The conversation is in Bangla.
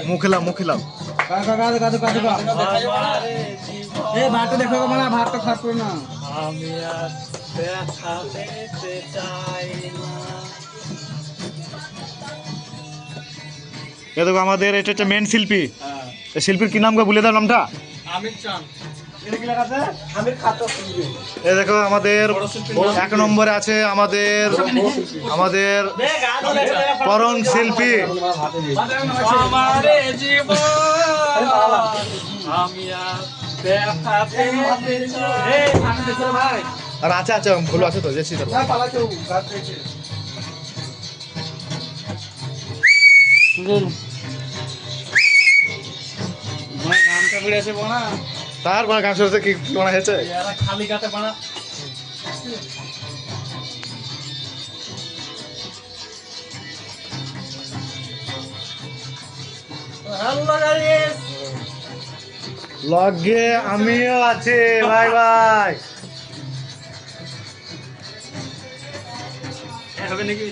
মুখ খেলাম মুখ খেলাম ভাতটা দেখো মানে ভাতটা খাস করো না। আমি আর ব্যথা পেতে চাই না। এ দেখো আমাদের এটা হচ্ছে মেন শিল্পী। এই শিল্পীর কি নাম গো বলে দাও নামটা? আমির চান। এই দেখো আমাদের এক নম্বরে আছে আমাদের আমাদের পরম শিল্পী। আমারে জীবন আমি আর ব্যথা পেতে চাই না। আর আছে আছে ভুল আছে তো জেসি তো গানটা বেড়েছে বোনা তার মানে গান শুনতে কি কি মনে হয়েছে? এরা খালি গাতে বানা। হ্যালো গাইস, লগে আমিও আছি। Bye bye. হবে নাকি?